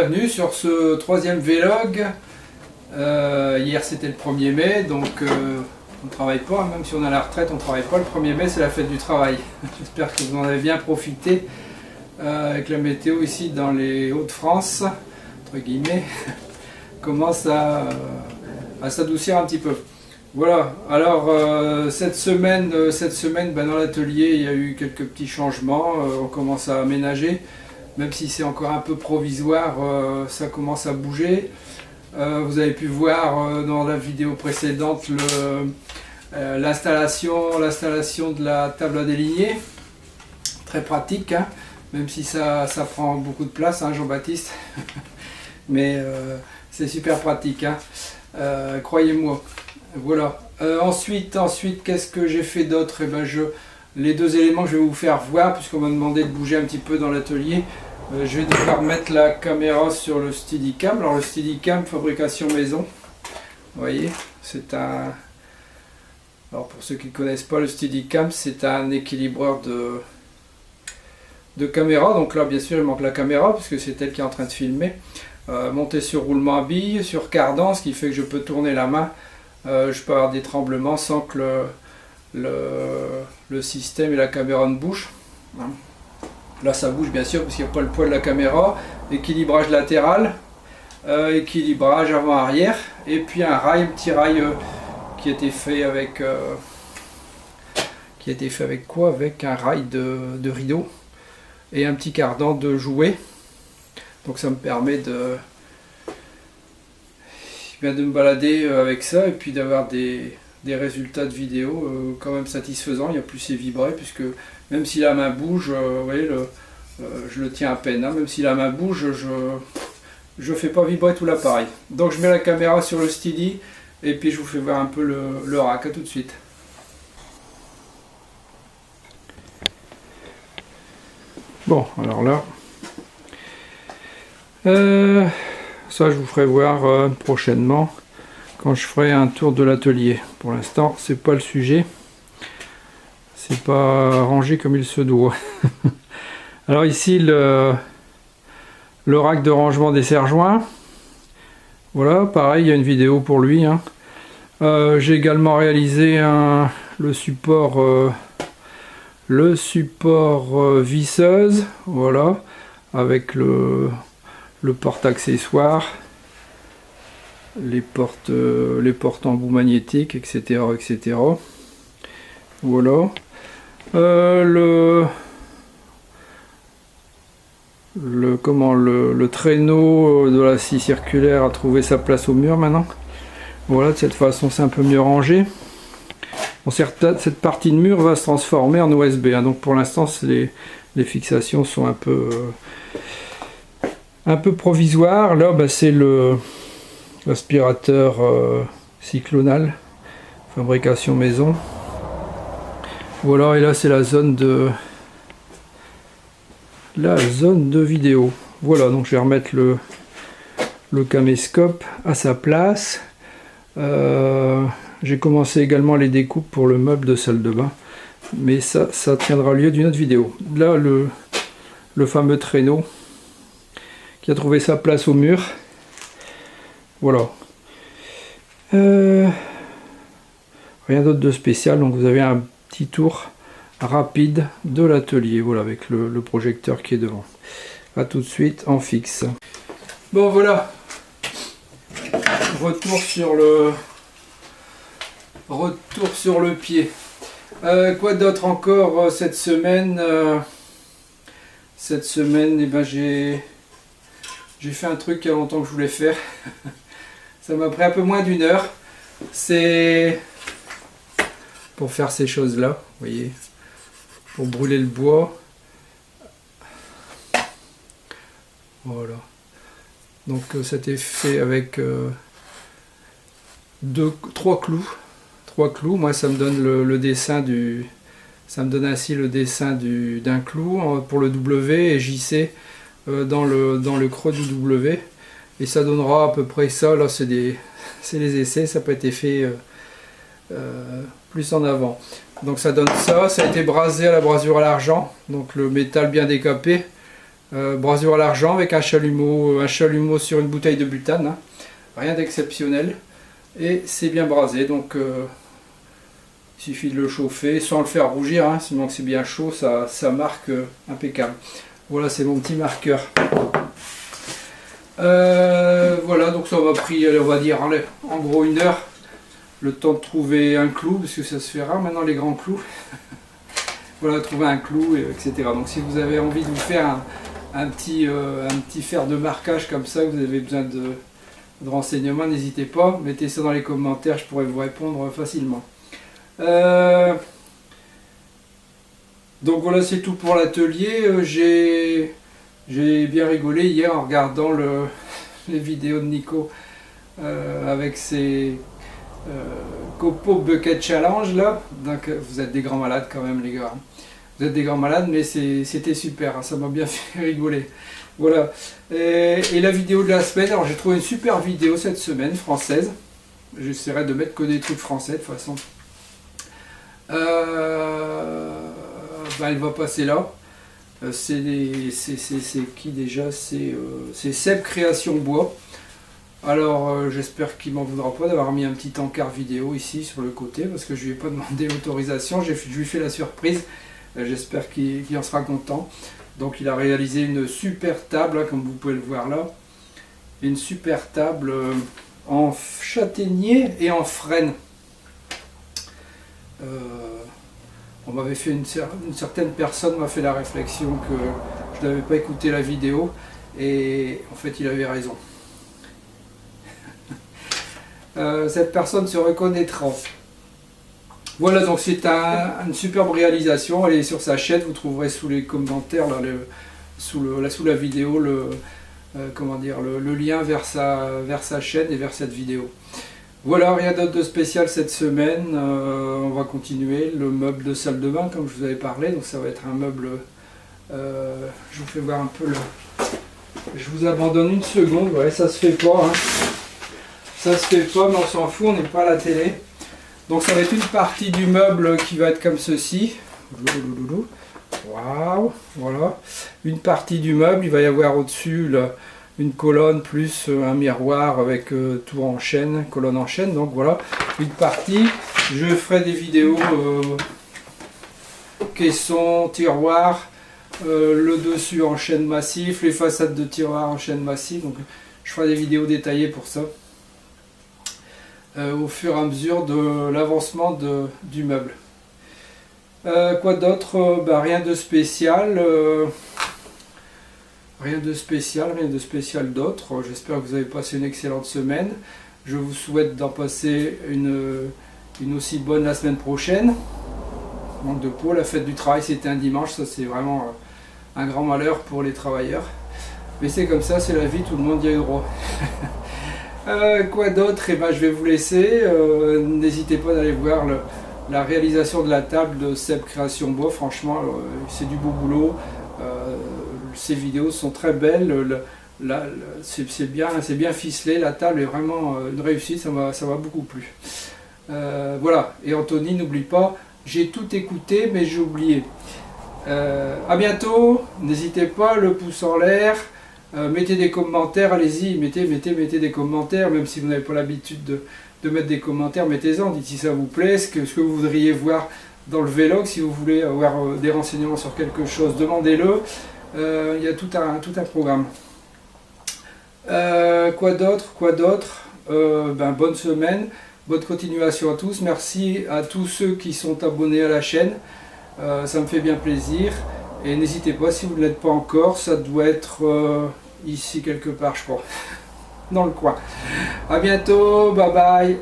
bienvenue sur ce troisième vlog. Hier c'était le 1er mai, donc on ne travaille pas, même si on est à la retraite, on ne travaille pas. Le 1er mai c'est la fête du travail. J'espère que vous en avez bien profité avec la météo ici dans les Hauts-de-France, entre guillemets, commence à s'adoucir un petit peu. Voilà, alors cette semaine dans l'atelier il y a eu quelques petits changements, on commence à aménager, même si c'est encore un peu provisoire, ça commence à bouger. Vous avez pu voir dans la vidéo précédente l'installation de la table à déligner, très pratique, hein, même si ça prend beaucoup de place, hein, Jean-Baptiste, mais c'est super pratique, hein, croyez-moi. Voilà. Ensuite, qu'est-ce que j'ai fait d'autre? Eh ben, les deux éléments que je vais vous faire voir, puisqu'on m'a demandé de bouger un petit peu dans l'atelier, je vais devoir mettre la caméra sur le Steadicam. Alors le Steadicam, fabrication maison. Vous voyez, c'est un... Alors pour ceux qui ne connaissent pas le Steadicam, c'est un équilibreur de caméra. Donc là, bien sûr, il manque la caméra, puisque c'est elle qui est en train de filmer. Monté sur roulement à billes, sur cardan, ce qui fait que je peux tourner la main. Je peux avoir des tremblements sans que le système et la caméra ne bougent. Là ça bouge bien sûr parce qu'il n'y a pas le poids de la caméra. Équilibrage latéral, équilibrage avant-arrière, et puis un petit rail qui a été fait avec quoi? Avec un rail de rideau et un petit cardan de jouet. Donc ça me permet de me balader avec ça et puis d'avoir des résultats de vidéo quand même satisfaisants. Il n'y a plus ces vibrés, puisque même si la main bouge, vous voyez, je le tiens à peine, hein, même si la main bouge, je fais pas vibrer tout l'appareil. Donc je mets la caméra sur le Steady et puis je vous fais voir un peu le rack. À tout de suite. Bon, alors là, ça je vous ferai voir prochainement quand je ferai un tour de l'atelier. Pour l'instant c'est pas le sujet, c'est pas rangé comme il se doit. Alors ici le rack de rangement des serre-joints, voilà, pareil, il y a une vidéo pour lui, hein. J'ai également réalisé le support visseuse, voilà, avec le porte-accessoires, les portes embout magnétiques, etc., etc. Voilà. Le traîneau de la scie circulaire a trouvé sa place au mur maintenant. Voilà, de cette façon c'est un peu mieux rangé. Bon, cette partie de mur va se transformer en OSB, hein, donc pour l'instant les fixations sont un peu provisoires. Là bah, c'est l'aspirateur cyclonal, fabrication maison. Voilà, et là c'est la zone de vidéo. Voilà, donc je vais remettre le caméscope à sa place. J'ai commencé également les découpes pour le meuble de salle de bain, mais ça tiendra lieu d'une autre vidéo. Là le fameux traîneau qui a trouvé sa place au mur. Voilà. Rien d'autre de spécial, donc vous avez un petit tour rapide de l'atelier, voilà, avec le projecteur qui est devant. A tout de suite en fixe. Bon voilà, retour sur le pied. Quoi d'autre encore cette semaine? Eh ben, j'ai fait un truc il y a longtemps que je voulais faire. Ça m'a pris un peu moins d'une heure. C'est pour faire ces choses là, vous voyez, pour brûler le bois. Voilà. Donc ça a été fait avec 3 clous. 3 clous. Moi ça me donne le dessin du... Ça me donne ainsi le dessin d'un clou pour le W et JC dans le creux du W. Et ça donnera à peu près ça. Là c'est les essais, ça n'a pas été fait plus en avant. Donc ça donne ça, ça a été brasé à la brasure à l'argent, donc le métal bien décapé. Brasure à l'argent avec un chalumeau sur une bouteille de butane, hein. Rien d'exceptionnel. Et c'est bien brasé, donc il suffit de le chauffer sans le faire rougir, hein, sinon c'est bien chaud, ça marque impeccable. Voilà, c'est mon petit marqueur. Voilà, donc ça m'a pris, on va dire, en gros 1 heure, le temps de trouver un clou, parce que ça se fait rare maintenant les grands clous. Voilà, trouver un clou, etc. Donc si vous avez envie de vous faire un petit fer de marquage comme ça, vous avez besoin de renseignements, n'hésitez pas, mettez ça dans les commentaires, je pourrais vous répondre facilement. Donc voilà, c'est tout pour l'atelier. J'ai bien rigolé hier en regardant les vidéos de Nico avec ses Copo Bucket Challenge là. Donc vous êtes des grands malades quand même les gars. Vous êtes des grands malades, mais c'était super, hein, ça m'a bien fait rigoler. Voilà. Et la vidéo de la semaine, alors j'ai trouvé une super vidéo cette semaine, française. J'essaierai de mettre que des trucs français de toute façon. Elle va passer là. C'est qui déjà? C'est Seb Création Bois. Alors j'espère qu'il m'en voudra pas d'avoir mis un petit encart vidéo ici sur le côté, parce que je lui ai pas demandé l'autorisation, je lui fais la surprise. J'espère qu'il en sera content. Donc il a réalisé une super table, hein, comme vous pouvez le voir là. Une super table en châtaignier et en frêne. On m'avait fait une certaine personne m'a fait la réflexion que je n'avais pas écouté la vidéo, et en fait il avait raison. Cette personne se reconnaîtra. Voilà, donc c'est une superbe réalisation. Elle est sur sa chaîne, vous trouverez sous les commentaires là, sous la vidéo le lien vers sa chaîne et vers cette vidéo. Voilà, rien d'autre de spécial cette semaine. On va continuer le meuble de salle de bain comme je vous avais parlé. Donc ça va être un meuble, je vous fais voir un peu je vous abandonne une seconde. Ouais, ça se fait pas, hein. Ça se fait pas, mais on s'en fout, on n'est pas à la télé. Donc ça va être une partie du meuble qui va être comme ceci. Waouh, voilà. Une partie du meuble, il va y avoir au-dessus une colonne plus un miroir avec tout en chaîne, colonne en chaîne. Donc voilà, une partie. Je ferai des vidéos caisson, tiroir, le dessus en chaîne massif, les façades de tiroir en chaîne massif. Donc je ferai des vidéos détaillées pour ça. Au fur et à mesure de l'avancement du meuble. Quoi d'autre? Rien de spécial. Rien de spécial d'autre. J'espère que vous avez passé une excellente semaine. Je vous souhaite d'en passer une aussi bonne la semaine prochaine. Manque de peau, la fête du travail c'était un dimanche, ça c'est vraiment un grand malheur pour les travailleurs. Mais c'est comme ça, c'est la vie, tout le monde y a eu droit. Quoi d'autre? Je vais vous laisser. N'hésitez pas d'aller voir la réalisation de la table de Seb Création Bois. Franchement, c'est du beau boulot. Ces vidéos sont très belles. C'est bien ficelé. La table est vraiment une réussite. Ça m'a beaucoup plu. Voilà. Et Anthony, n'oublie pas, j'ai tout écouté, mais j'ai oublié. À bientôt. N'hésitez pas, le pouce en l'air. Mettez des commentaires, allez-y, mettez des commentaires, même si vous n'avez pas l'habitude de mettre des commentaires, mettez-en, dites si ça vous plaît, ce que vous voudriez voir dans le vlog, si vous voulez avoir des renseignements sur quelque chose, demandez-le, il y a tout un programme. Quoi d'autre? Bonne semaine, bonne continuation à tous, merci à tous ceux qui sont abonnés à la chaîne, ça me fait bien plaisir. Et n'hésitez pas, si vous ne l'êtes pas encore, ça doit être ici quelque part, je crois, dans le coin. A bientôt, bye bye.